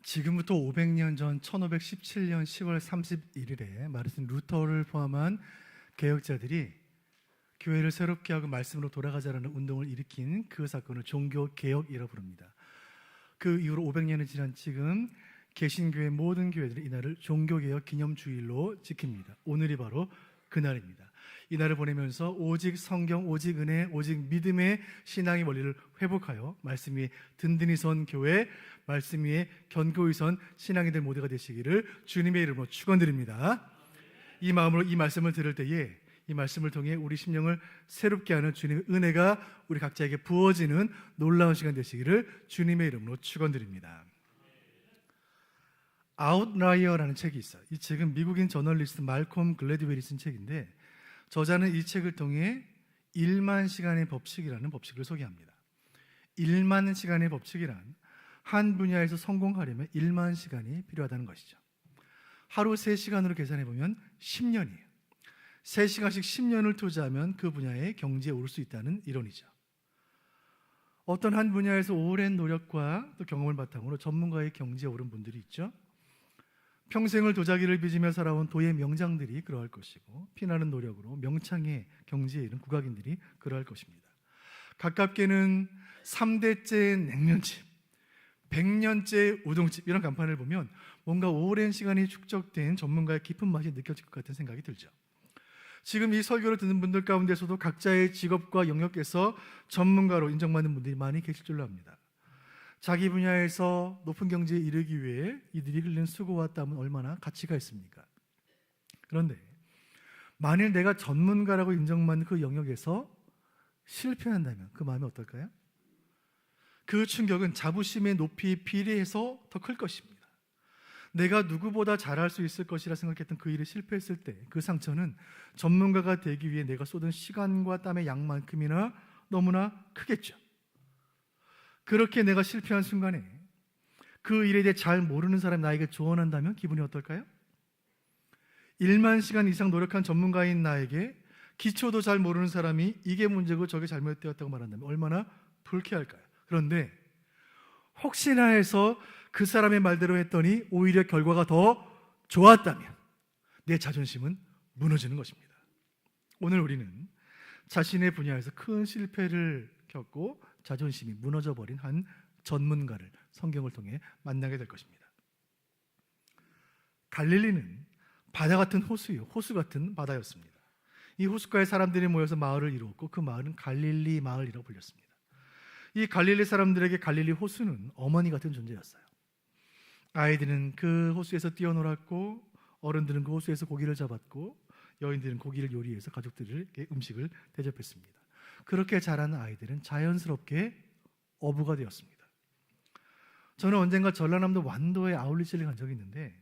지금부터 500년 전 1517년 10월 31일에 마르틴 루터를 포함한 개혁자들이 교회를 새롭게 하고 말씀으로 돌아가자라는 운동을 일으킨 그 사건을 종교개혁이라고 부릅니다. 그 이후로 500년이 지난 지금 개신교의 모든 교회들이 이날을 종교개혁 기념주일로 지킵니다. 오늘이 바로 그날입니다. 이날을 보내면서 오직 성경, 오직 은혜, 오직 믿음의 신앙의 원리를 회복하여 말씀 위에 든든히 선 교회, 말씀 위에 견고히 선 신앙인들 모두가 되시기를 주님의 이름으로 축원드립니다. 이 마음으로 이 말씀을 들을 때에 이 말씀을 통해 우리 심령을 새롭게 하는 주님의 은혜가 우리 각자에게 부어지는 놀라운 시간 되시기를 주님의 이름으로 축원드립니다. 아웃라이어라는 책이 있어요. 이 책은 미국인 저널리스트 말콤 글래드웰이 쓴 책인데 저자는 이 책을 통해 1만 시간의 법칙이라는 법칙을 소개합니다. 1만 시간의 법칙이란 한 분야에서 성공하려면 1만 시간이 필요하다는 것이죠. 하루 3시간으로 계산해 보면 10년이에요. 3시간씩 10년을 투자하면 그 분야의 경지에 오를 수 있다는 이론이죠. 어떤 한 분야에서 오랜 노력과 또 경험을 바탕으로 전문가의 경지에 오른 분들이 있죠. 평생을 도자기를 빚으며 살아온 도의 명장들이 그러할 것이고 피나는 노력으로 명창의 경지에 이른 국악인들이 그러할 것입니다. 가깝게는 3대째 냉면집, 100년째 우동집 이런 간판을 보면 뭔가 오랜 시간이 축적된 전문가의 깊은 맛이 느껴질 것 같은 생각이 들죠. 지금 이 설교를 듣는 분들 가운데서도 각자의 직업과 영역에서 전문가로 인정받는 분들이 많이 계실 줄로 압니다. 자기 분야에서 높은 경지에 이르기 위해 이들이 흘린 수고와 땀은 얼마나 가치가 있습니까? 그런데 만일 내가 전문가라고 인정받는 그 영역에서 실패한다면 그 마음이 어떨까요? 그 충격은 자부심의 높이 비례해서 더 클 것입니다. 내가 누구보다 잘할 수 있을 것이라 생각했던 그 일에 실패했을 때 그 상처는 전문가가 되기 위해 내가 쏟은 시간과 땀의 양만큼이나 너무나 크겠죠. 그렇게 내가 실패한 순간에 그 일에 대해 잘 모르는 사람이 나에게 조언한다면 기분이 어떨까요? 1만 시간 이상 노력한 전문가인 나에게 기초도 잘 모르는 사람이 이게 문제고 저게 잘못되었다고 말한다면 얼마나 불쾌할까요? 그런데 혹시나 해서 그 사람의 말대로 했더니 오히려 결과가 더 좋았다면 내 자존심은 무너지는 것입니다. 오늘 우리는 자신의 분야에서 큰 실패를 겪고 자존심이 무너져버린 한 전문가를 성경을 통해 만나게 될 것입니다. 갈릴리는 바다 같은 호수요, 호수 같은 바다였습니다. 이 호숫가에 사람들이 모여서 마을을 이루었고 그 마을은 갈릴리 마을이라고 불렸습니다. 이 갈릴리 사람들에게 갈릴리 호수는 어머니 같은 존재였어요. 아이들은 그 호수에서 뛰어놀았고 어른들은 그 호수에서 고기를 잡았고 여인들은 고기를 요리해서 가족들에게 음식을 대접했습니다. 그렇게 자란 아이들은 자연스럽게 어부가 되었습니다. 저는 언젠가 전라남도 완도에 아울렛을 간 적이 있는데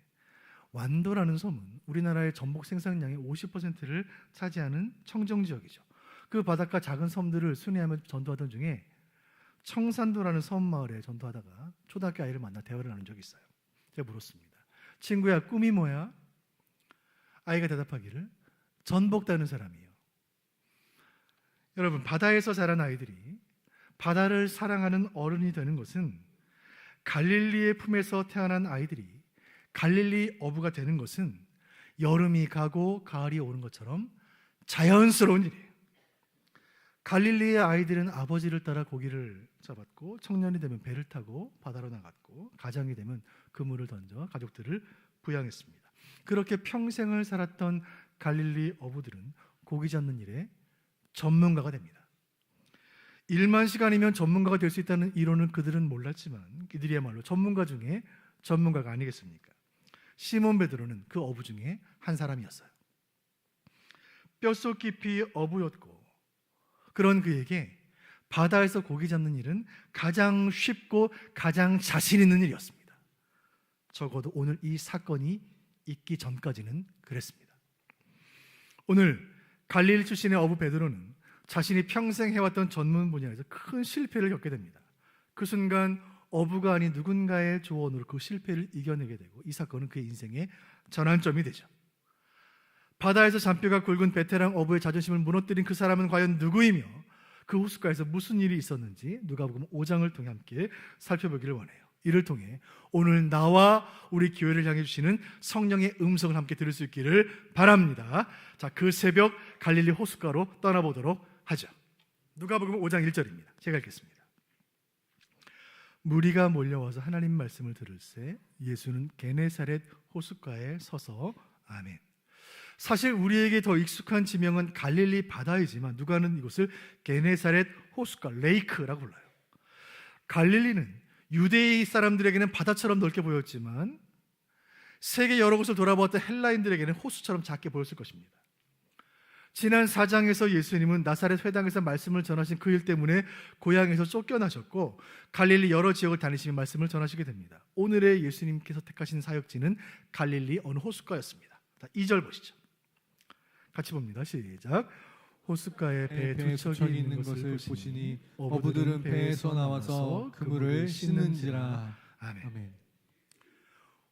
완도라는 섬은 우리나라의 전복 생산량의 50%를 차지하는 청정지역이죠. 그 바닷가 작은 섬들을 순회하며 전도하던 중에 청산도라는 섬 마을에 전도하다가 초등학교 아이를 만나 대화를 나눈 적이 있어요. 제가 물었습니다. 친구야, 꿈이 뭐야? 아이가 대답하기를 전복 따는 사람이에요. 여러분, 바다에서 자란 아이들이 바다를 사랑하는 어른이 되는 것은, 갈릴리의 품에서 태어난 아이들이 갈릴리 어부가 되는 것은 여름이 가고 가을이 오는 것처럼 자연스러운 일이에요. 갈릴리의 아이들은 아버지를 따라 고기를 잡았고 청년이 되면 배를 타고 바다로 나갔고 가장이 되면 그물을 던져 가족들을 부양했습니다. 그렇게 평생을 살았던 갈릴리 어부들은 고기 잡는 일에 전문가가 됩니다. 1만 시간이면 전문가가 될 수 있다는 이론을 그들은 몰랐지만 그들이야말로 전문가 중에 전문가가 아니겠습니까? 시몬 베드로는 그 어부 중에 한 사람이었어요. 뼛속 깊이 어부였고 그런 그에게 바다에서 고기 잡는 일은 가장 쉽고 가장 자신 있는 일이었습니다. 적어도 오늘 이 사건이 있기 전까지는 그랬습니다. 오늘 갈릴리 출신의 어부 베드로는 자신이 평생 해왔던 전문 분야에서 큰 실패를 겪게 됩니다. 그 순간 어부가 아닌 누군가의 조언으로 그 실패를 이겨내게 되고 이 사건은 그의 인생의 전환점이 되죠. 바다에서 잔뼈가 굵은 베테랑 어부의 자존심을 무너뜨린 그 사람은 과연 누구이며 그 호숫가에서 무슨 일이 있었는지 누가복음 5장을 통해 함께 살펴보기를 원해요. 이를 통해 오늘 나와 우리 교회를 향해 주시는 성령의 음성을 함께 들을 수 있기를 바랍니다. 자, 그 새벽 갈릴리 호숫가로 떠나보도록 하죠. 누가복음 5장 1절입니다. 제가 읽겠습니다. 무리가 몰려와서 하나님 말씀을 들을새 예수는 게네사렛 호숫가에 서서 아멘. 사실 우리에게 더 익숙한 지명은 갈릴리 바다이지만 누가는 이곳을 게네사렛 호숫가, 레이크라고 불러요. 갈릴리는 유대인 사람들에게는 바다처럼 넓게 보였지만 세계 여러 곳을 돌아보았던 헬라인들에게는 호수처럼 작게 보였을 것입니다. 지난 4장에서 예수님은 나사렛 회당에서 말씀을 전하신 그 일 때문에 고향에서 쫓겨나셨고 갈릴리 여러 지역을 다니시며 말씀을 전하시게 됩니다. 오늘의 예수님께서 택하신 사역지는 갈릴리 어느 호숫가였습니다. 2절 보시죠. 같이 봅니다. 시작. 호숫가에 배 두 척이 있는 것을 보시니 어부들은 배에서 나와서 그물을 씻는지라. 아멘.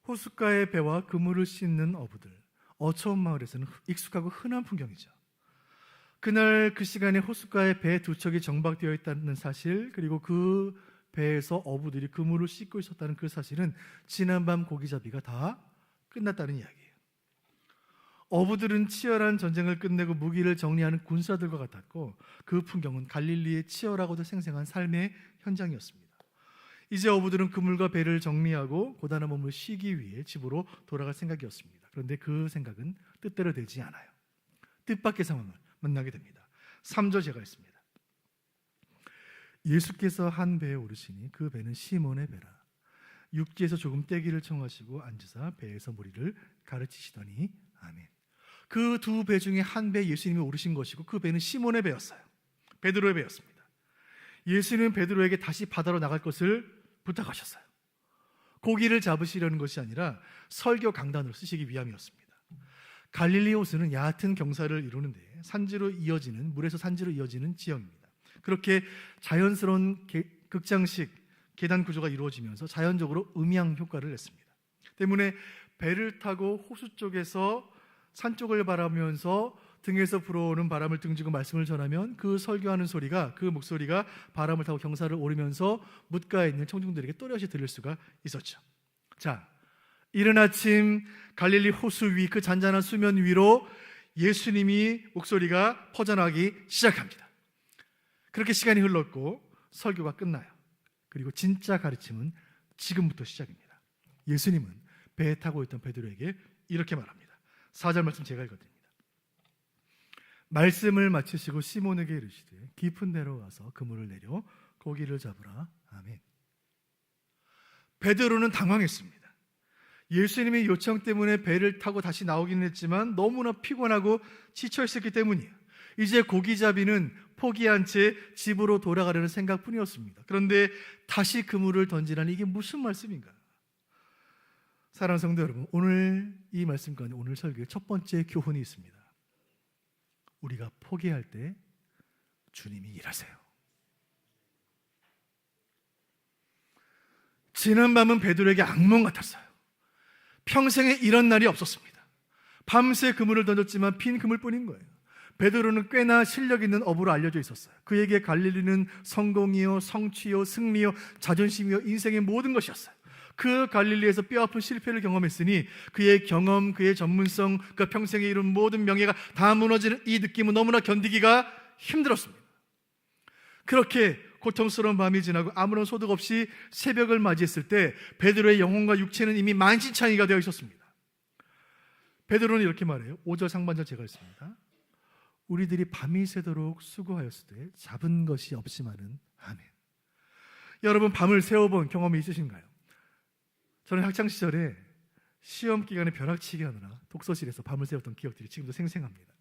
호숫가의 배와 그물을 씻는 어부들, 어촌 마을에서는 익숙하고 흔한 풍경이죠. 그날 그 시간에 호숫가에 배 두 척이 정박되어 있다는 사실, 그리고 그 배에서 어부들이 그물을 씻고 있었다는 그 사실은 지난밤 고기잡이가 다 끝났다는 이야기예요. 어부들은 치열한 전쟁을 끝내고 무기를 정리하는 군사들과 같았고 그 풍경은 갈릴리의 치열하고도 생생한 삶의 현장이었습니다. 이제 어부들은 그물과 배를 정리하고 고단한 몸을 쉬기 위해 집으로 돌아갈 생각이었습니다. 그런데 그 생각은 뜻대로 되지 않아요. 뜻밖의 상황을 만나게 됩니다. 3절 제가 읽습니다. 예수께서 한 배에 오르시니 그 배는 시몬의 배라. 육지에서 조금 떼기를 청하시고 앉으사 배에서 무리를 가르치시더니 아멘. 그 두 배 중에 한 배에 예수님이 오르신 것이고 그 배는 시몬의 배였어요. 베드로의 배였습니다. 예수님은 베드로에게 다시 바다로 나갈 것을 부탁하셨어요. 고기를 잡으시려는 것이 아니라 설교 강단으로 쓰시기 위함이었습니다. 갈릴리 호수는 얕은 경사를 이루는데 물에서 산지로 이어지는 지형입니다. 그렇게 자연스러운 극장식 계단 구조가 이루어지면서 자연적으로 음향 효과를 냈습니다. 때문에 배를 타고 호수 쪽에서 산 쪽을 바라보면서 등에서 불어오는 바람을 등지고 말씀을 전하면 그 설교하는 소리가, 그 목소리가 바람을 타고 경사를 오르면서 뭇가에 있는 청중들에게 또렷이 들릴 수가 있었죠. 자, 이른 아침 갈릴리 호수 위 그 잔잔한 수면 위로 예수님이 목소리가 퍼져나가기 시작합니다. 그렇게 시간이 흘렀고 설교가 끝나요. 그리고 진짜 가르침은 지금부터 시작입니다. 예수님은 배에 타고 있던 베드로에게 이렇게 말합니다. 4절 말씀 제가 읽어드립니다. 말씀을 마치시고 시몬에게 이르시되 깊은 데로 가서 그물을 내려 고기를 잡으라. 아멘. 베드로는 당황했습니다. 예수님의 요청 때문에 배를 타고 다시 나오기는 했지만 너무나 피곤하고 지쳐있었기 때문이에요. 이제 고기잡이는 포기한 채 집으로 돌아가려는 생각뿐이었습니다. 그런데 다시 그물을 던지라니 이게 무슨 말씀인가? 사랑하는 성도 여러분, 오늘 이 말씀 가운데 오늘 설교의 첫 번째 교훈이 있습니다. 우리가 포기할 때 주님이 일하세요. 지난밤은 베드로에게 악몽 같았어요. 평생에 이런 날이 없었습니다. 밤새 그물을 던졌지만 빈 그물뿐인 거예요. 베드로는 꽤나 실력 있는 어부로 알려져 있었어요. 그에게 갈릴리는 성공이요, 성취요, 승리요, 자존심이요, 인생의 모든 것이었어요. 그 갈릴리에서 뼈아픈 실패를 경험했으니 그의 경험, 그의 전문성, 그 평생에 이룬 모든 명예가 다 무너지는 이 느낌은 너무나 견디기가 힘들었습니다. 그렇게 고통스러운 밤이 지나고 아무런 소득 없이 새벽을 맞이했을 때 베드로의 영혼과 육체는 이미 만신창이가 되어 있었습니다. 베드로는 이렇게 말해요. 5절 상반절 제가 읽습니다. 우리들이 밤이 새도록 수고하였을 때 잡은 것이 없지만은 아멘. 여러분 밤을 새워본 경험이 있으신가요? 저는 학창시절에 시험 기간에 벼락치기 하느라 독서실에서 밤을 새웠던 기억들이 지금도 생생합니다.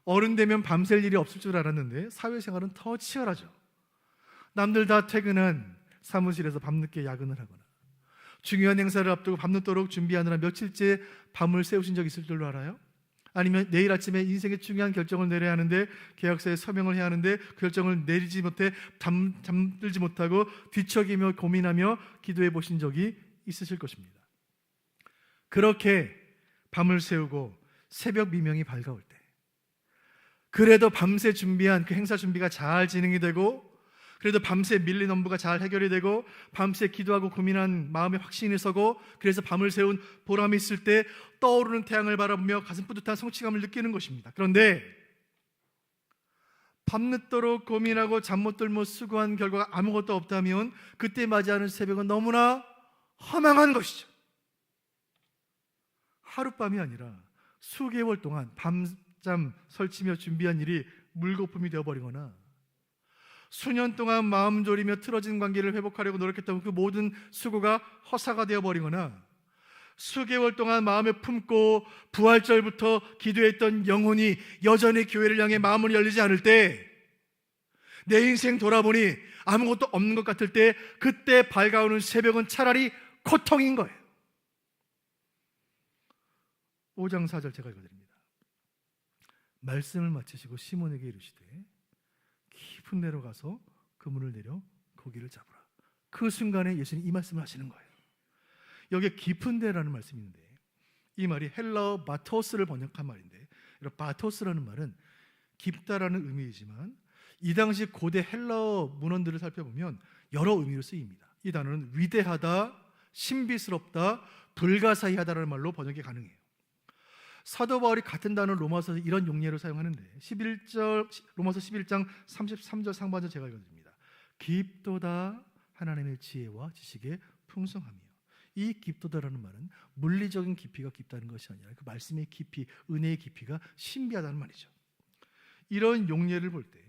어른 되면 밤샐 일이 없을 줄 알았는데 사회생활은 더 치열하죠. 남들 다 퇴근한 사무실에서 밤늦게 야근을 하거나 중요한 행사를 앞두고 밤늦도록 준비하느라 며칠째 밤을 새우신 적 있을 줄로 알아요? 아니면 내일 아침에 인생의 중요한 결정을 내려야 하는데 계약서에 서명을 해야 하는데 그 결정을 내리지 못해 잠들지 못하고 뒤척이며 고민하며 기도해 보신 적이 있으실 것입니다. 그렇게 밤을 새우고 새벽 미명이 밝아올 때 그래도 밤새 준비한 그 행사 준비가 잘 진행이 되고 그래도 밤새 밀린 업무가 잘 해결이 되고 밤새 기도하고 고민한 마음에 확신이 서고 그래서 밤을 새운 보람이 있을 때 떠오르는 태양을 바라보며 가슴 뿌듯한 성취감을 느끼는 것입니다. 그런데 밤늦도록 고민하고 잠 못 들며 수고한 결과가 아무것도 없다면 그때 맞이하는 새벽은 너무나 허망한 것이죠. 하룻밤이 아니라 수개월 동안 밤잠 설치며 준비한 일이 물거품이 되어버리거나 수년 동안 마음 졸이며 틀어진 관계를 회복하려고 노력했던 그 모든 수고가 허사가 되어버리거나 수개월 동안 마음에 품고 부활절부터 기도했던 영혼이 여전히 교회를 향해 마음을 열리지 않을 때, 내 인생 돌아보니 아무것도 없는 것 같을 때, 그때 밝아오는 새벽은 차라리 고통인 거예요. 5장 4절 제가 읽어드립니다. 말씀을 마치시고 시몬에게 이르시되 깊은 데로 가서 그물을 내려 고기를 잡으라. 그 순간에 예수님이 이 말씀을 하시는 거예요. 여기에 깊은 데라는 말씀이 있는데, 이 말이 헬라어 바토스를 번역한 말인데, 바토스라는 말은 깊다라는 의미이지만 이 당시 고대 헬라어 문헌들을 살펴보면 여러 의미로 쓰입니다. 이 단어는 위대하다, 신비스럽다, 불가사의하다라는 말로 번역이 가능해요. 사도 바울이 같은 단어를 로마서에서 이런 용례로 사용하는데, 로마서 11장 33절 상반절 제가 읽어드립니다. 깊도다 하나님의 지혜와 지식의 풍성함이요. 이 깊도다라는 말은 물리적인 깊이가 깊다는 것이 아니라 그 말씀의 깊이, 은혜의 깊이가 신비하다는 말이죠. 이런 용례를 볼 때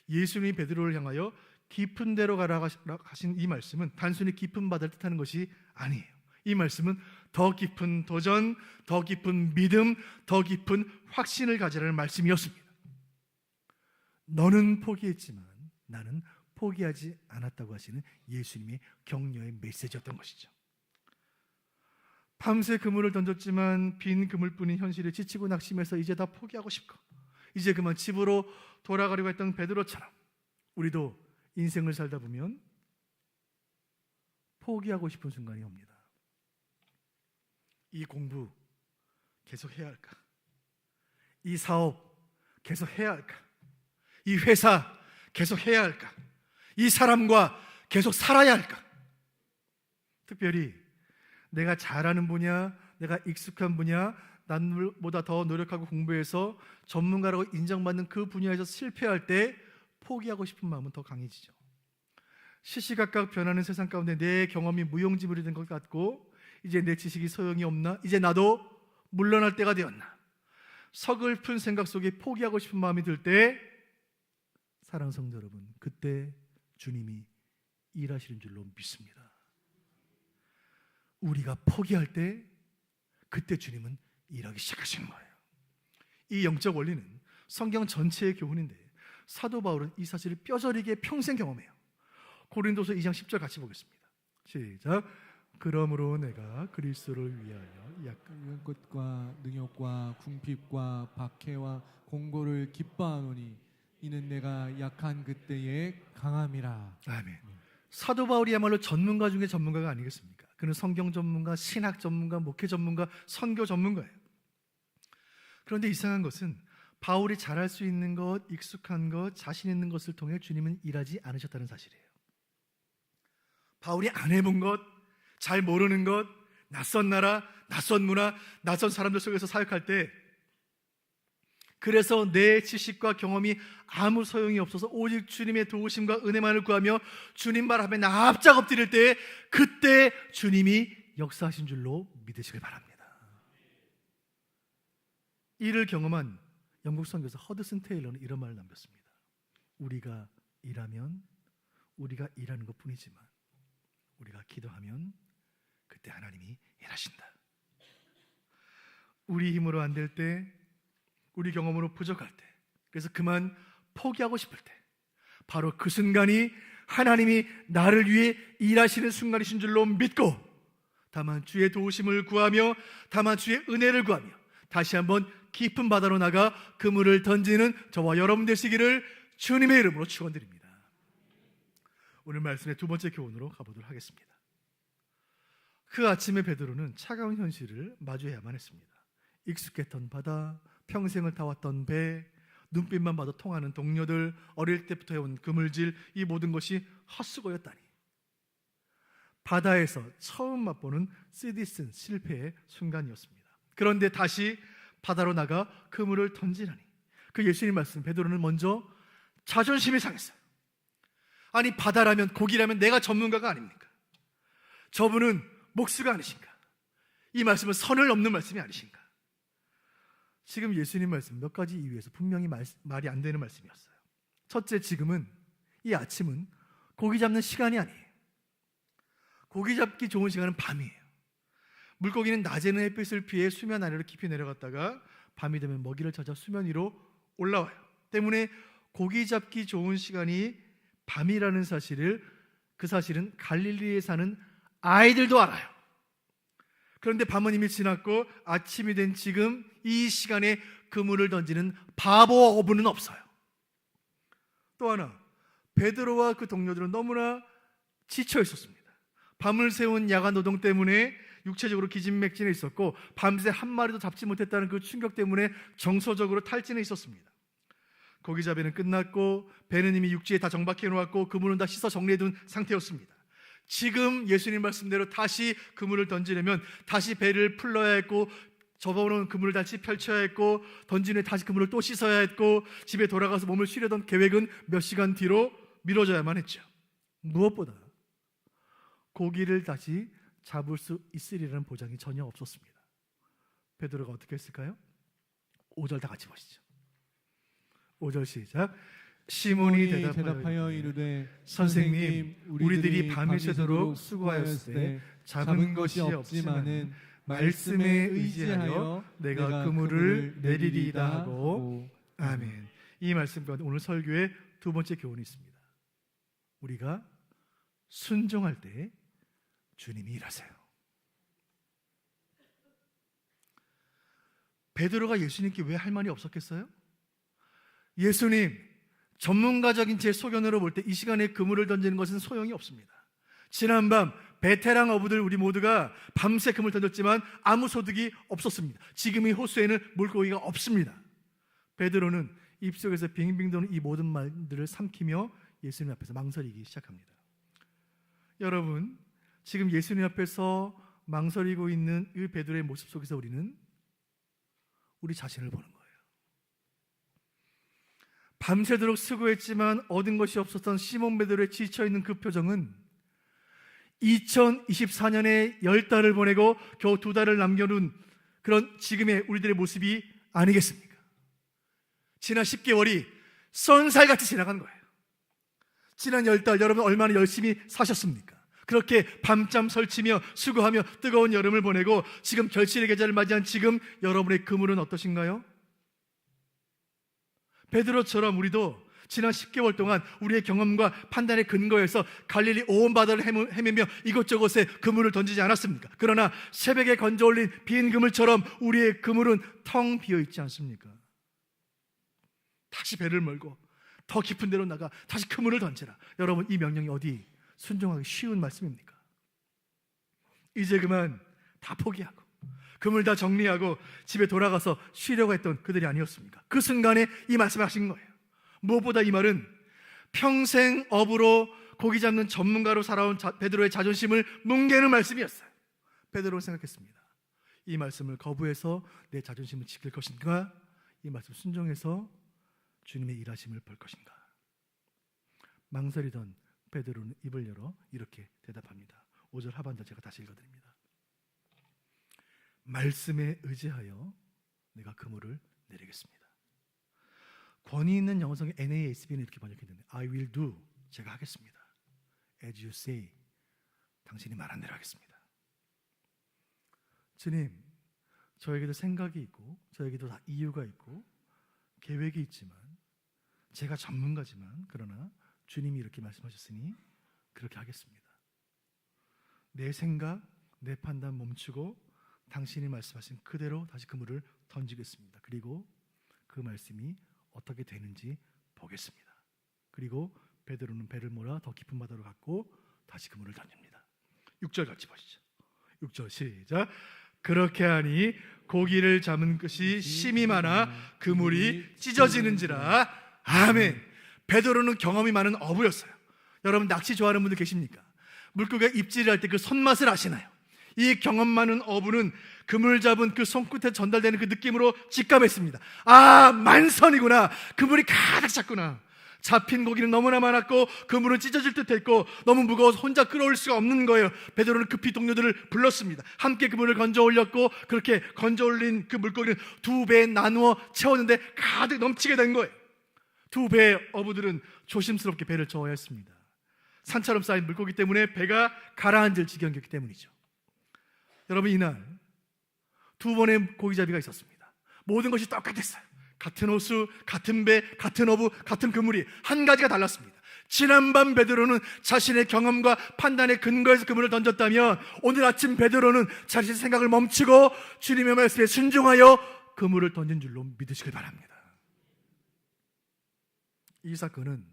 예수님이 베드로를 향하여 깊은 데로 가라 하신 이 말씀은 단순히 깊은 바다를 뜻하는 것이 아니에요. 이 말씀은 더 깊은 도전, 더 깊은 믿음, 더 깊은 확신을 가지라는 말씀이었습니다. 너는 포기했지만 나는 포기하지 않았다고 하시는 예수님의 격려의 메시지였던 것이죠. 밤새 그물을 던졌지만 빈 그물뿐인 현실에 지치고 낙심해서 이제 다 포기하고 싶고 이제 그만 집으로 돌아가려고 했던 베드로처럼 우리도 인생을 살다 보면 포기하고 싶은 순간이 옵니다. 이 공부 계속 해야 할까? 이 사업 계속 해야 할까? 이 회사 계속 해야 할까? 이 사람과 계속 살아야 할까? 특별히 내가 잘하는 분야, 내가 익숙한 분야, 남보다 더 노력하고 공부해서 전문가라고 인정받는 그 분야에서 실패할 때 포기하고 싶은 마음은 더 강해지죠. 시시각각 변하는 세상 가운데 내 경험이 무용지물이 된 것 같고 이제 내 지식이 소용이 없나? 이제 나도 물러날 때가 되었나? 서글픈 생각 속에 포기하고 싶은 마음이 들 때, 사랑하는 성도 여러분, 그때 주님이 일하시는 줄로 믿습니다. 우리가 포기할 때 그때 주님은 일하기 시작하시는 거예요. 이 영적 원리는 성경 전체의 교훈인데 사도 바울은 이 사실을 뼈저리게 평생 경험해요. 고린도서 2장 10절 같이 보겠습니다. 시작. 그러므로 내가 그리스도를 위하여 약한 것과 능욕과 궁핍과 박해와 공고를 기뻐하노니 이는 내가 약한 그때의 강함이라. 아멘. 사도 바울이야말로 전문가 중에 전문가가 아니겠습니까? 그는 성경 전문가, 신학 전문가, 목회 전문가, 선교 전문가예요. 그런데 이상한 것은 바울이 잘할 수 있는 것, 익숙한 것, 자신 있는 것을 통해 주님은 일하지 않으셨다는 사실이에요. 바울이 안 해본 것, 잘 모르는 것, 낯선 나라, 낯선 문화, 낯선 사람들 속에서 사역할 때, 그래서 내 지식과 경험이 아무 소용이 없어서 오직 주님의 도우심과 은혜만을 구하며 주님 말 앞에 납작 엎드릴 때, 그때 주님이 역사하신 줄로 믿으시길 바랍니다. 이를 경험한 영국 선교사 허드슨 테일러는 이런 말을 남겼습니다. 우리가 일하면 우리가 일하는 것뿐이지만 우리가 기도하면 그때 하나님이 일하신다. 우리 힘으로 안 될 때, 우리 경험으로 부족할 때, 그래서 그만 포기하고 싶을 때, 바로 그 순간이 하나님이 나를 위해 일하시는 순간이신 줄로 믿고, 다만 주의 도우심을 구하며, 다만 주의 은혜를 구하며 다시 한번 깊은 바다로 나가 그물을 던지는 저와 여러분 되시기를 주님의 이름으로 축원드립니다. 오늘 말씀의 두 번째 교훈으로 가보도록 하겠습니다. 그 아침에 베드로는 차가운 현실을 마주해야만 했습니다. 익숙했던 바다, 평생을 타왔던 배, 눈빛만 봐도 통하는 동료들, 어릴 때부터 해온 그물질, 이 모든 것이 헛수고였다니. 바다에서 처음 맛보는 쓰디쓴 실패의 순간이었습니다. 그런데 다시 바다로 나가 그물을 던지라니. 그 예수님 말씀, 베드로는 먼저 자존심이 상했어요. 아니, 바다라면, 고기라면 내가 전문가가 아닙니까? 저분은 목수가 아니신가? 이 말씀은 선을 넘는 말씀이 아니신가? 지금 예수님 말씀 몇 가지 이유에서 분명히 말이 안 되는 말씀이었어요. 첫째, 지금은, 이 아침은 고기 잡는 시간이 아니에요. 고기 잡기 좋은 시간은 밤이에요. 물고기는 낮에는 햇빛을 피해 수면 아래로 깊이 내려갔다가 밤이 되면 먹이를 찾아 수면 위로 올라와요. 때문에 고기 잡기 좋은 시간이 밤이라는 사실을, 그 사실은 갈릴리에 사는 아이들도 알아요. 그런데 밤은 이미 지났고 아침이 된 지금 이 시간에 그물을 던지는 바보 어부는 없어요. 또 하나, 베드로와 그 동료들은 너무나 지쳐 있었습니다. 밤을 새운 야간 노동 때문에 육체적으로 기진맥진해 있었고 밤새 한 마리도 잡지 못했다는 그 충격 때문에 정서적으로 탈진해 있었습니다. 고기잡이는 끝났고 배는 이미 육지에 다 정박해 놓았고 그물은 다 씻어 정리해둔 상태였습니다. 지금 예수님 말씀대로 다시 그물을 던지려면 다시 배를 풀러야 했고 접어놓은 그물을 다시 펼쳐야 했고 던진 후에 다시 그물을 또 씻어야 했고 집에 돌아가서 몸을 쉬려던 계획은 몇 시간 뒤로 미뤄져야만 했죠. 무엇보다 고기를 다시 잡을 수 있으리라는 보장이 전혀 없었습니다. 베드로가 어떻게 했을까요? 5절 다 같이 보시죠. 5절 시작. 시몬이 대답하여 이르되 선생님, 우리들이 밤이 새도록 수고하였을 때 잡은 것이 없지만은 말씀에 의지하여 내가 그물을 내리리이다 하고. 아멘. 이 말씀 가운데 오늘 설교의 두 번째 교훈이 있습니다. 우리가 순종할 때 주님이 일하세요. 베드로가 예수님께 왜 할 말이 없었겠어요? 예수님, 전문가적인 제 소견으로 볼 때 이 시간에 그물을 던지는 것은 소용이 없습니다. 지난밤 베테랑 어부들 우리 모두가 밤새 그물 던졌지만 아무 소득이 없었습니다. 지금 이 호수에는 물고기가 없습니다. 베드로는 입속에서 빙빙 도는 이 모든 말들을 삼키며 예수님 앞에서 망설이기 시작합니다. 여러분, 지금 예수님 앞에서 망설이고 있는 이 베드로의 모습 속에서 우리는 우리 자신을 보는 거예요. 밤새도록 수고했지만 얻은 것이 없었던 시몬 베드로의 지쳐있는 그 표정은 2024년에 10달을 보내고 겨우 2달을 남겨놓은 그런 지금의 우리들의 모습이 아니겠습니까? 지난 10개월이 쏜살같이 지나간 거예요. 지난 10달 여러분 얼마나 열심히 사셨습니까? 그렇게 밤잠 설치며 수고하며 뜨거운 여름을 보내고 지금 결실의 계절을 맞이한 지금 여러분의 그물은 어떠신가요? 베드로처럼 우리도 지난 10개월 동안 우리의 경험과 판단의 근거에서 갈릴리 온 바다를 헤매며 이곳저곳에 그물을 던지지 않았습니까? 그러나 새벽에 건져올린 빈 그물처럼 우리의 그물은 텅 비어있지 않습니까? 다시 배를 몰고 더 깊은 데로 나가 다시 그물을 던지라. 여러분, 이 명령이 어디 순종하기 쉬운 말씀입니까? 이제 그만 다 포기하고 그물 다 정리하고 집에 돌아가서 쉬려고 했던 그들이 아니었습니까? 그 순간에 이 말씀을 하신 거예요. 무엇보다 이 말은 평생 어부로 고기 잡는 전문가로 살아온 베드로의 자존심을 뭉개는 말씀이었어요. 베드로는 생각했습니다. 이 말씀을 거부해서 내 자존심을 지킬 것인가? 이 말씀 순종해서 주님의 일하심을 볼 것인가? 망설이던 베드로는 입을 열어 이렇게 대답합니다. 5절 하반절 제가 다시 읽어드립니다. 말씀에 의지하여 내가 그물을 내리겠습니다. 권위 있는 영어성의 NASB는 이렇게 번역했는데 I will do, 제가 하겠습니다. As you say, 당신이 말한 대로 하겠습니다. 주님, 저에게도 생각이 있고 저에게도 다 이유가 있고 계획이 있지만 제가 전문가지만 그러나 주님이 이렇게 말씀하셨으니 그렇게 하겠습니다. 내 생각, 내 판단 멈추고 당신이 말씀하신 그대로 다시 그물을 던지겠습니다. 그리고 그 말씀이 어떻게 되는지 보겠습니다. 그리고 베드로는 배를 몰아 더 깊은 바다로 갔고 다시 그물을 던집니다. 6절 같이 보시죠. 6절 시작. 그렇게 하니 고기를 잡은 것이 심이 많아 그물이 찢어지는지라. 아멘. 베드로는 경험이 많은 어부였어요. 여러분 낚시 좋아하는 분들 계십니까? 물고기가 입질을 할 때 그 손맛을 아시나요? 이 경험 많은 어부는 그물 잡은 그 손끝에 전달되는 그 느낌으로 직감했습니다. 아, 만선이구나. 그물이 가득 찼구나. 잡힌 고기는 너무나 많았고 그물은 찢어질 듯했고 너무 무거워서 혼자 끌어올 수가 없는 거예요. 베드로는 급히 동료들을 불렀습니다. 함께 그물을 건져 올렸고 그렇게 건져 올린 그 물고기는 2배 나누어 채웠는데 가득 넘치게 된 거예요. 2배의 어부들은 조심스럽게 배를 저어야 했습니다. 산처럼 쌓인 물고기 때문에 배가 가라앉을 지경이었기 때문이죠. 여러분, 이날 2번의 고기잡이가 있었습니다. 모든 것이 똑같았어요. 같은 호수, 같은 배, 같은 어부, 같은 그물이 한 가지가 달랐습니다. 지난밤 베드로는 자신의 경험과 판단의 근거에서 그물을 던졌다면 오늘 아침 베드로는 자신의 생각을 멈추고 주님의 말씀에 순종하여 그물을 던진 줄로 믿으시길 바랍니다. 이 사건은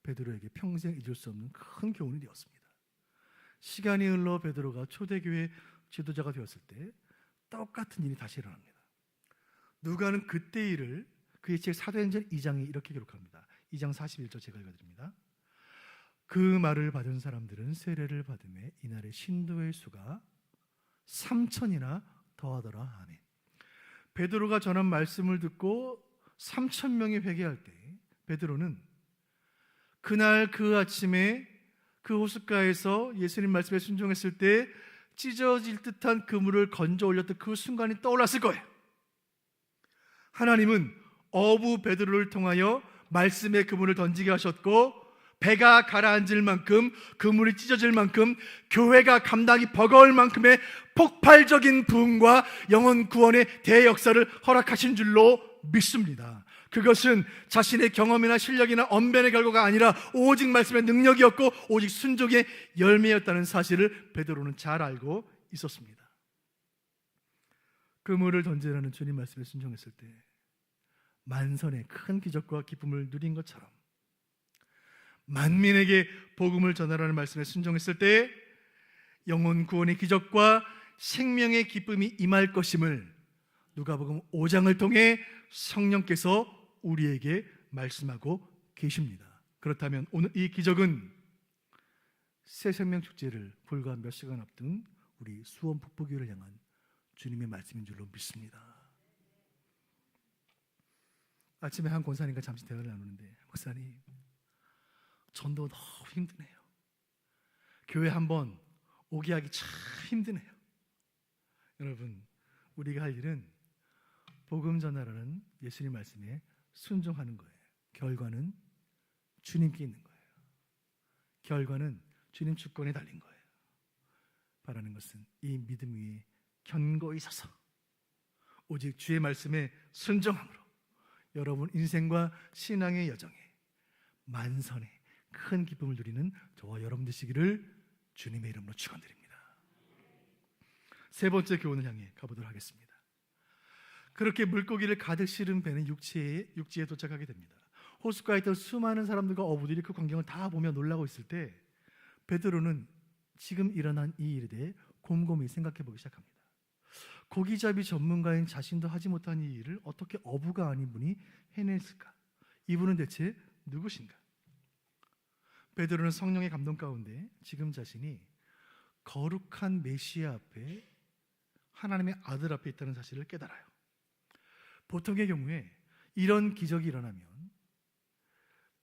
베드로에게 평생 잊을 수 없는 큰 교훈이 되었습니다. 시간이 흘러 베드로가 초대교회 지도자가 되었을 때 똑같은 일이 다시 일어납니다. 누가는 그때 일을 그의 책 사도행전 2장에 이렇게 기록합니다. 2장 41절 제가 읽어드립니다. 그 말을 받은 사람들은 세례를 받음에 이날의 신도의 수가 3,000이나 더하더라. 아멘. 베드로가 전한 말씀을 듣고 3,000명이 회개할 때 베드로는 그날 그 아침에 그 호숫가에서 예수님 말씀에 순종했을 때 찢어질 듯한 그물을 건져 올렸던 그 순간이 떠올랐을 거예요. 하나님은 어부 베드로를 통하여 말씀의 그물을 던지게 하셨고 배가 가라앉을 만큼 그물이 찢어질 만큼 교회가 감당이 버거울 만큼의 폭발적인 부흥과 영혼 구원의 대역사를 허락하신 줄로 믿습니다. 그것은 자신의 경험이나 실력이나 언변의 결과가 아니라 오직 말씀의 능력이었고 오직 순종의 열매였다는 사실을 베드로는 잘 알고 있었습니다. 그물을 던지라는 주님 말씀에 순종했을 때 만선의 큰 기적과 기쁨을 누린 것처럼 만민에게 복음을 전하라는 말씀에 순종했을 때 영혼 구원의 기적과 생명의 기쁨이 임할 것임을 누가복음 5장을 통해 성령께서 우리에게 말씀하고 계십니다. 그렇다면 오늘 이 기적은 새 생명 축제를 불과 몇 시간 앞둔 우리 수원 북부교회를 향한 주님의 말씀인 줄로 믿습니다. 아침에 한 권사님과 잠시 대화를 나누는데, 목사님, 전도 너무 힘드네요. 교회 한번 오게 하기 참 힘드네요. 여러분, 우리가 할 일은 복음 전하라는 예수님 말씀에 순종하는 거예요. 결과는 주님께 있는 거예요. 결과는 주님 주권에 달린 거예요. 바라는 것은 이 믿음 위에 견고히 서서 오직 주의 말씀에 순종함으로 여러분 인생과 신앙의 여정에 만선의 큰 기쁨을 누리는 저와 여러분 되시기를 주님의 이름으로 축원드립니다. 세 번째 교훈을 향해 가보도록 하겠습니다. 그렇게 물고기를 가득 실은 배는 육지에 도착하게 됩니다. 호숫가에 있던 수많은 사람들과 어부들이 그 광경을 다 보며 놀라고 있을 때 베드로는 지금 일어난 이 일에 대해 곰곰이 생각해 보기 시작합니다. 고기잡이 전문가인 자신도 하지 못한 이 일을 어떻게 어부가 아닌 분이 해냈을까? 이분은 대체 누구신가? 베드로는 성령의 감동 가운데 지금 자신이 거룩한 메시아 앞에 하나님의 아들 앞에 있다는 사실을 깨달아요. 보통의 경우에 이런 기적이 일어나면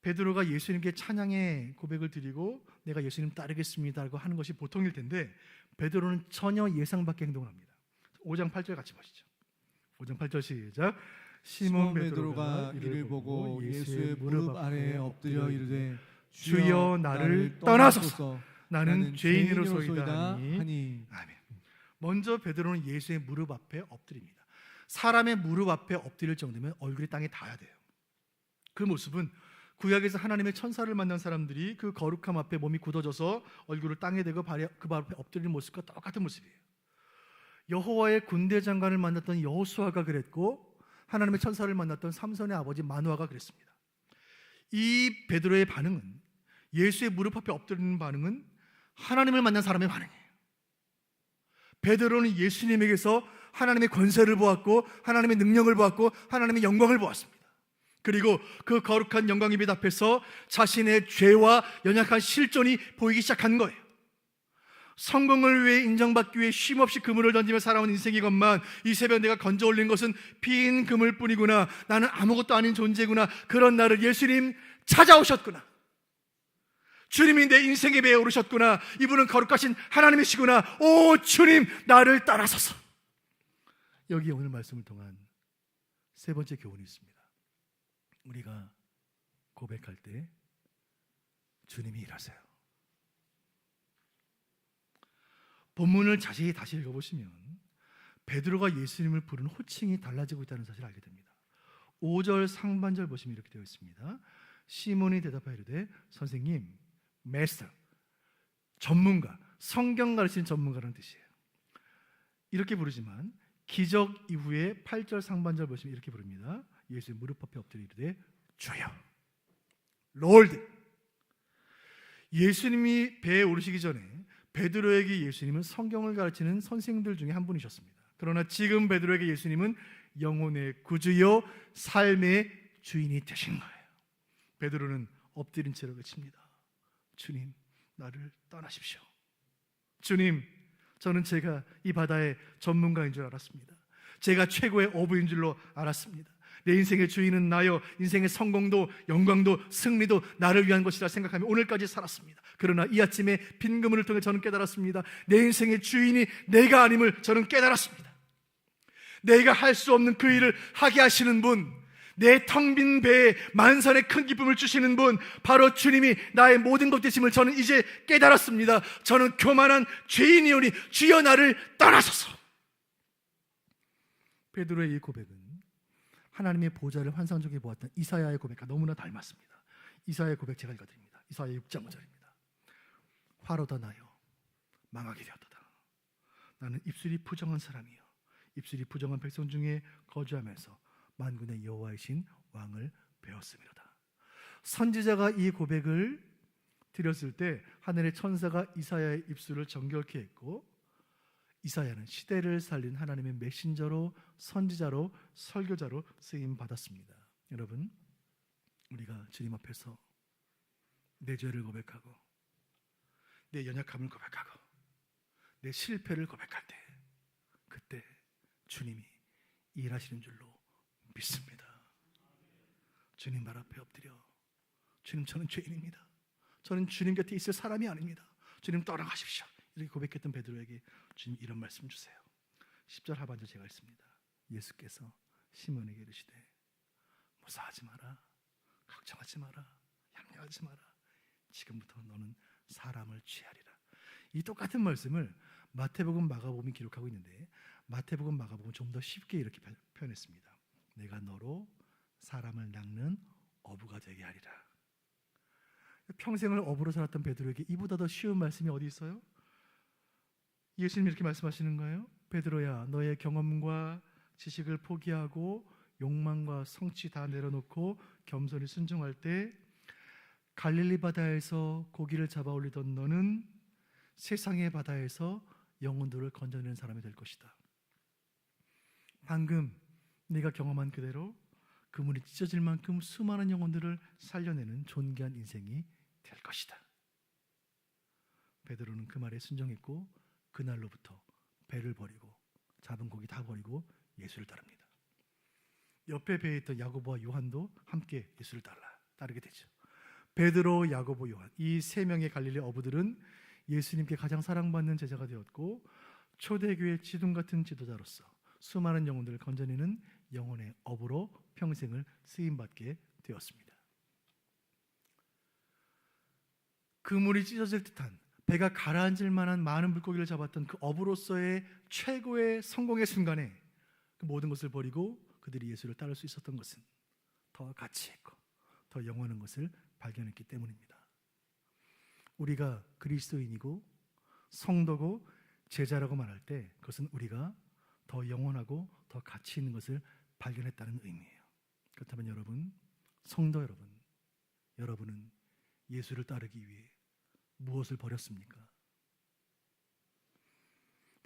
베드로가 예수님께 찬양의 고백을 드리고 내가 예수님 따르겠습니다라고 하는 것이 보통일 텐데 베드로는 전혀 예상 밖의 행동을 합니다. 5장 8절 같이 보시죠. 5장 8절 시작. 시몬 베드로가 이를 보고 예수의 무릎 아래에 엎드려 이르되 주여 나를 떠나소서 나는 죄인으로소이다 하니. 아멘. 먼저 베드로는 예수의 무릎 앞에 엎드립니다. 사람의 무릎 앞에 엎드릴 정도면 얼굴이 땅에 닿아야 돼요. 그 모습은 구약에서 하나님의 천사를 만난 사람들이 그 거룩함 앞에 몸이 굳어져서 얼굴을 땅에 대고 그 발 앞에 엎드리는 모습과 똑같은 모습이에요. 여호와의 군대 장관을 만났던 여호수아가 그랬고 하나님의 천사를 만났던 삼손의 아버지 마누아가 그랬습니다. 이 베드로의 반응은, 예수의 무릎 앞에 엎드리는 반응은 하나님을 만난 사람의 반응이에요. 베드로는 예수님에게서 하나님의 권세를 보았고 하나님의 능력을 보았고 하나님의 영광을 보았습니다. 그리고 그 거룩한 영광의 빛 앞에서 자신의 죄와 연약한 실존이 보이기 시작한 거예요. 성공을 위해 인정받기 위해 쉼없이 그물을 던지며 살아온 인생이건만 이 새벽 내가 건져 올린 것은 빈 그물뿐이구나, 나는 아무것도 아닌 존재구나, 그런 나를 예수님 찾아오셨구나, 주님이 내 인생의 배에 오르셨구나, 이분은 거룩하신 하나님이시구나, 오 주님 나를 따라서서. 여기에 오늘 말씀을 통한 세 번째 교훈이 있습니다. 우리가 고백할 때 주님이 일하세요. 본문을 자세히 다시 읽어보시면 베드로가 예수님을 부르는 호칭이 달라지고 있다는 사실을 알게 됩니다. 5절 상반절 보시면 이렇게 되어 있습니다. 시몬이 대답하여 이르되 선생님, 마스터, 전문가, 성경 가르치는 전문가라는 뜻이에요. 이렇게 부르지만 기적 이후에 8절 상반절 보시면 이렇게 부릅니다. 예수의 무릎 앞에 엎드려 이르되 주여, 롤드. 예수님이 배에 오르시기 전에 베드로에게 예수님은 성경을 가르치는 선생들 중에 한 분이셨습니다. 그러나 지금 베드로에게 예수님은 영혼의 구주요 삶의 주인이 되신 거예요. 베드로는 엎드린 채로 외칩니다. 주님, 나를 떠나십시오. 주님, 저는 제가 이 바다의 전문가인 줄 알았습니다. 제가 최고의 어부인 줄로 알았습니다. 내 인생의 주인은 나요, 인생의 성공도 영광도 승리도 나를 위한 것이라 생각하며 오늘까지 살았습니다. 그러나 이 아침에 빈 그물을 통해 저는 깨달았습니다. 내 인생의 주인이 내가 아님을 저는 깨달았습니다. 내가 할 수 없는 그 일을 하게 하시는 분, 내 텅 빈 배에 만선의 큰 기쁨을 주시는 분, 바로 주님이 나의 모든 것 되심을 저는 이제 깨달았습니다. 저는 교만한 죄인이오니 주여 나를 떠나소서. 베드로의 이 고백은 하나님의 보좌를 환상적으로 보았던 이사야의 고백과 너무나 닮았습니다. 이사야의 고백 제가 읽어드립니다. 이사야 6장 5절입니다. 화로다 나여 망하게 되었도다. 나는 입술이 부정한 사람이요 입술이 부정한 백성 중에 거주하면서 만군의 여호와이신 왕을 배웠음이로다. 선지자가 이 고백을 드렸을 때 하늘의 천사가 이사야의 입술을 정결케 했고, 이사야는 시대를 살린 하나님의 메신저로, 선지자로, 설교자로 쓰임 받았습니다. 여러분, 우리가 주님 앞에서 내 죄를 고백하고 내 연약함을 고백하고 내 실패를 고백할 때, 그때 주님이 일하시는 줄로 믿습니다. 주님 발 앞에 엎드려, 주님, 저는 죄인입니다. 저는 주님 곁에 있을 사람이 아닙니다. 주님 떠나가십시오. 이렇게 고백했던 베드로에게 주님 이런 말씀 주세요. 10절 하반절 제가 읽습니다. 예수께서 시몬에게 이르시되 무사하지 마라, 걱정하지 마라, 염려하지 마라. 지금부터 너는 사람을 취하리라. 이 똑같은 말씀을 마태복음, 마가복음이 기록하고 있는데 마태복음, 마가복음은 좀 더 쉽게 이렇게 표현했습니다. 내가 너로 사람을 낚는 어부가 되게 하리라. 평생을 어부로 살았던 베드로에게 이보다 더 쉬운 말씀이 어디 있어요? 예수님이 이렇게 말씀하시는 거예요. 베드로야, 너의 경험과 지식을 포기하고 욕망과 성취 다 내려놓고 겸손히 순종할 때 갈릴리 바다에서 고기를 잡아 올리던 너는 세상의 바다에서 영혼들을 건져내는 사람이 될 것이다. 방금 네가 경험한 그대로 그물이 찢어질 만큼 수많은 영혼들을 살려내는 존귀한 인생이 될 것이다. 베드로는 그 말에 순종했고 그날로부터 배를 버리고 잡은 고기 다 버리고 예수를 따릅니다. 옆에 배에 있던 야고보와 요한도 함께 예수를 따르게 되죠. 베드로, 야고보, 요한, 이 세 명의 갈릴리 어부들은 예수님께 가장 사랑받는 제자가 되었고 초대교회 지둥 같은 지도자로서 수많은 영혼들을 건져내는 영혼의 어부로 평생을 쓰임받게 되었습니다. 그물이 찢어질 듯한, 배가 가라앉을 만한 많은 물고기를 잡았던 그 어부로서의 최고의 성공의 순간에 그 모든 것을 버리고 그들이 예수를 따를 수 있었던 것은 더 가치 있고 더 영원한 것을 발견했기 때문입니다. 우리가 그리스도인이고 성도고 제자라고 말할 때 그것은 우리가 더 영원하고 더 가치 있는 것을 발견했다는 의미예요. 그렇다면 여러분, 성도 여러분, 여러분은 예수를 따르기 위해 무엇을 버렸습니까?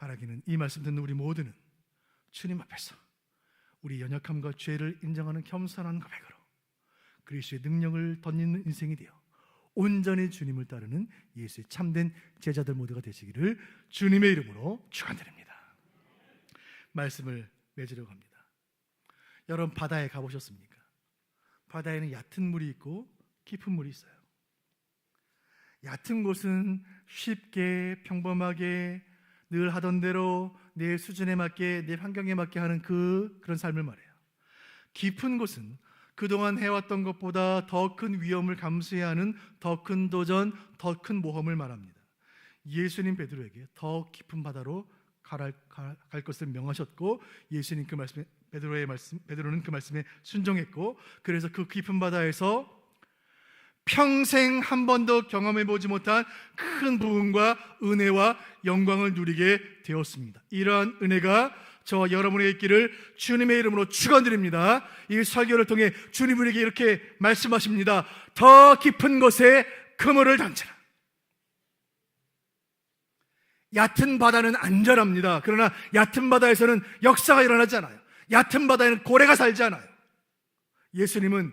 바라기는 이 말씀 듣는 우리 모두는 주님 앞에서 우리 연약함과 죄를 인정하는 겸손한 고백으로 그리스도의 능력을 덧입는 인생이 되어 온전히 주님을 따르는 예수의 참된 제자들 모두가 되시기를 주님의 이름으로 축원드립니다. 말씀을 맺으려고 합니다. 여러분, 바다에 가보셨습니까? 바다에는 얕은 물이 있고 깊은 물이 있어요. 얕은 곳은 쉽게 평범하게 늘 하던 대로 내 수준에 맞게 내 환경에 맞게 하는 그런 삶을 말해요. 깊은 곳은 그동안 해왔던 것보다 더 큰 위험을 감수해야 하는 더 큰 도전, 더 큰 모험을 말합니다. 예수님 베드로에게 더 깊은 바다로 갈 것을 명하셨고, 예수님 그 말씀에 베드로는 그 말씀에 순종했고, 그래서 그 깊은 바다에서 평생 한 번도 경험해보지 못한 큰 부흥과 은혜와 영광을 누리게 되었습니다. 이러한 은혜가 저와 여러분에게 있기를 주님의 이름으로 축원드립니다. 이 설교를 통해 주님 우리에게 이렇게 말씀하십니다. 더 깊은 곳에 그물을 던지라. 얕은 바다는 안전합니다. 그러나 얕은 바다에서는 역사가 일어나지 않아요. 얕은 바다에는 고래가 살지 않아요. 예수님은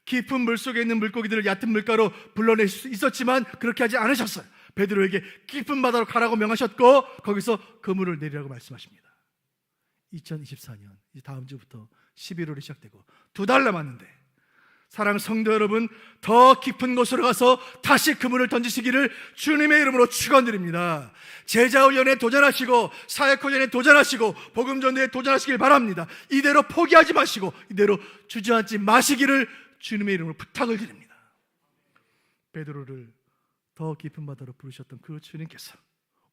깊은 물속에 있는 물고기들을 얕은 물가로 불러낼 수 있었지만 그렇게 하지 않으셨어요. 베드로에게 깊은 바다로 가라고 명하셨고, 거기서 그물을 내리라고 말씀하십니다. 2024년 이제 다음 주부터 11월이 시작되고 2달 남았는데, 사랑하는 성도 여러분, 더 깊은 곳으로 가서 다시 그물을 던지시기를 주님의 이름으로 축원드립니다. 제자훈련에 도전하시고 사역훈련에 도전하시고 복음전도에 도전하시길 바랍니다. 이대로 포기하지 마시고 이대로 주저앉지 마시기를 주님의 이름으로 부탁을 드립니다. 베드로를 더 깊은 바다로 부르셨던 그 주님께서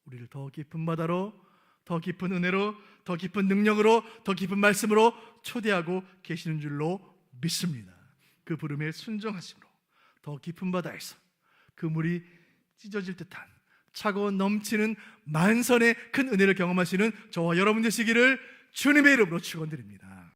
우리를 더 깊은 바다로, 더 깊은 은혜로, 더 깊은 능력으로, 더 깊은 말씀으로 초대하고 계시는 줄로 믿습니다. 그 부름에 순종하심으로 더 깊은 바다에서 그 물이 찢어질 듯한 차고 넘치는 만선의 큰 은혜를 경험하시는 저와 여러분 되시기를 주님의 이름으로 축원드립니다.